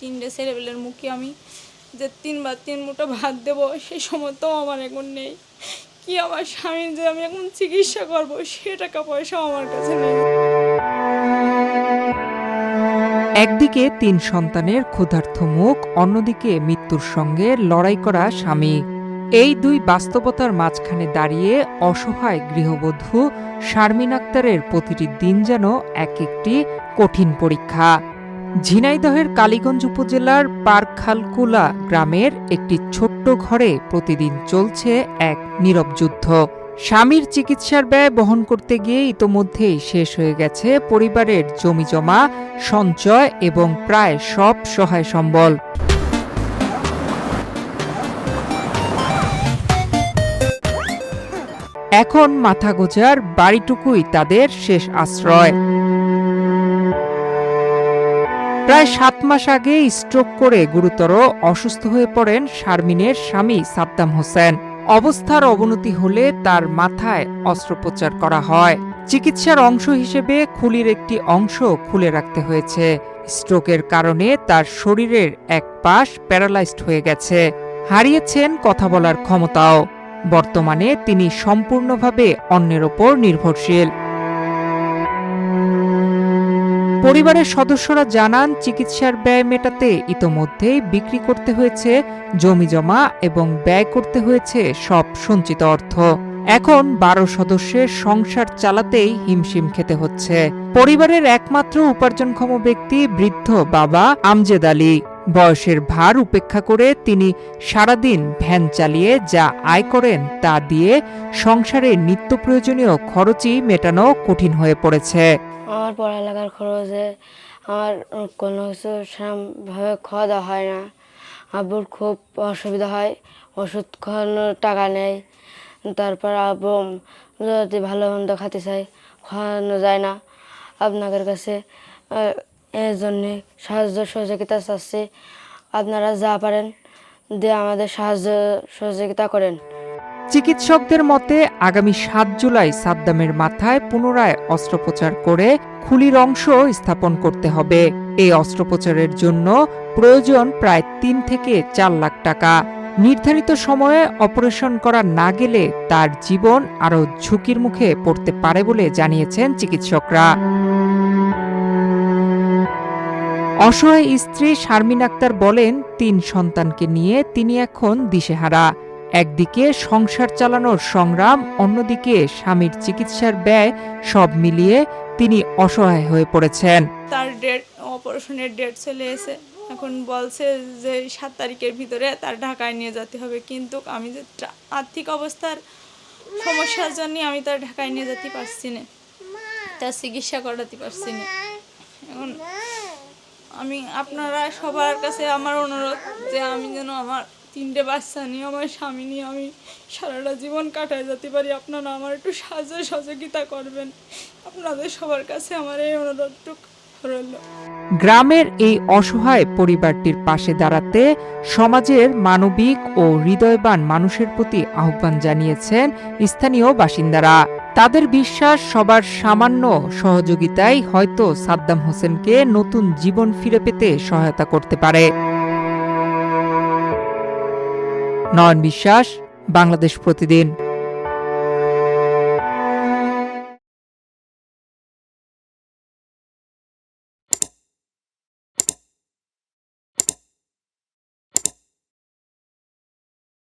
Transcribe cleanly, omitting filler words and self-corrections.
তিনটে ছেলেপেলের মুখে আমি যে 3 বার 3 মুঠো ভাত দেবো সেই সময়টাও আমার এখন নেই। কি আমার স্বামীর যে আমি এখন চিকিৎসা করব সে টাকা পয়সাও আমার কাছে নেই। একদিকে 3 সন্তানের ক্ষুধার্ত মুখ, অন্যদিকে মৃত্যুর সঙ্গে লড়াই করা স্বামী। এই দুই বাস্তবতার মাঝখানে দাঁড়িয়ে অসহায় গৃহবধূ শারমিন আক্তারের প্রতিটি দিন যেন এক একটি কঠিন পরীক্ষা। ঝিনাইদহের কালীগঞ্জ উপজেলার পারখালকুলা গ্রামের একটি ছোট্ট ঘরে প্রতিদিন চলছে এক নীরব যুদ্ধ। স্বামীর চিকিৎসার ব্যয় বহন করতে গিয়ে ইতোমধ্যেই শেষ হয়ে গেছে পরিবারের জমিজমা, সঞ্চয় এবং প্রায় সব সহায় সম্বল। এখন মাথা গোঁজার বাড়িটুকুই তাদের শেষ আশ্রয়। প্রায় 7 মাস আগে স্ট্রোক করে গুরুতর অসুস্থ হয়ে পড়েন শারমিনের স্বামী সাদ্দাম হোসেন। অবস্থার অবনতি হলে তার মাথায় অস্ত্রোপচার করা হয়। চিকিৎসার অংশ হিসেবে খুলির একটি অংশ খুলে রাখতে হয়েছে। স্ট্রোকের কারণে তার শরীরের এক পাশ প্যারালাইজড হয়ে গেছে, হারিয়েছেন কথা বলার ক্ষমতাও। বর্তমানে তিনি সম্পূর্ণভাবে অন্যের ওপর নির্ভরশীল। পরিবারের সদস্যরা জানান, চিকিৎসার ব্যয় মেটাতে ইতোমধ্যেই বিক্রি করতে হয়েছে জমিজমা এবং ব্যয় করতে হয়েছে সব সঞ্চিত অর্থ। এখন 12 সদস্যের সংসার চালাতেই হিমশিম খেতে হচ্ছে। পরিবারের একমাত্র উপার্জনক্ষম ব্যক্তি বৃদ্ধ বাবা আমজেদ আলী। বয়সের ভার উপেক্ষা করে তিনি সারাদিন ভ্যান চালিয়ে যা আয় করেন তা দিয়ে সংসারের নিত্য প্রয়োজনীয় খরচই মেটানো কঠিন হয়ে পড়েছে। আমার পড়ালেখার খরচে আমার কোনো কিছু সেরকমভাবে খাওয়া দাওয়া হয় না। আব্বুর খুব অসুবিধা হয়, ওষুধ খাওয়ানোর টাকা নেই। তারপর আব্বু যদি ভালো মন্দ খেতে চাই, খাওয়ানো যায় না। আপনাদের কাছে এর জন্যে সাহায্য সহযোগিতা চাচ্ছি। আপনারা যা পারেন দিয়ে আমাদের সাহায্য সহযোগিতা করেন। চিকিৎসকদের মতে আগামী 7 জুলাই সাদ্দামের মাথায় পুনরায় অস্ত্রোপচার করে খুলির অংশ স্থাপন করতে হবে। এই অস্ত্রোপচারের জন্য প্রয়োজন প্রায় 3 থেকে 4 লাখ টাকা। নির্ধারিত সময়ে অপারেশন করা না গেলে তার জীবন আরও ঝুঁকির মুখে পড়তে পারে বলে জানিয়েছেন চিকিৎসকরা। অসহায় স্ত্রী শারমিন আক্তার বলেন, 3 সন্তানকে নিয়ে তিনি এখন দিশেহারা। একদিকে সংসার চালানোর সংগ্রাম, অন্যদিকে স্বামীর চিকিৎসার ব্যয়, সব মিলিয়ে তিনি অসহায় হয়ে পড়েছেন। তার অপারেশনের ডেট চলে এসে এখন বলছে যে 7 তারিখের ভিতরে তার ঢাকায় নিয়ে যেতে হবে, কিন্তু আমি যে আর্থিক অবস্থার সমস্যার জন্য আমি তার ঢাকায় নিয়ে যেতে পারছি না, তার চিকিৎসা করাতে পারছি না। এখন আমি আপনারা সবার কাছে আমার অনুরোধ যে আমি যেন আমার 3টে বাচ্চা নিয়ে, আমার স্বামী নিয়ে আমি সারাটা জীবন কাটায় যেতে পারি। আপনারা আমার একটু সাহায্য সহযোগিতা করবেন, আপনাদের সবার কাছে আমার এই অনুরোধটুকু রইল। গ্রামের এই অসহায় পরিবারটির পাশে দাঁড়াতে সমাজের মানবিক ও হৃদয়বান মানুষের প্রতি আহ্বান জানিয়েছেন স্থানীয় বাসিন্দারা। তাদের বিশ্বাস, সবার সামান্য সহযোগিতাই হয়তো সাদ্দাম হোসেনকে নতুন জীবন ফিরে পেতে সহায়তা করতে পারে। নয়ন বিশ্বাস, বাংলাদেশ প্রতিদিন।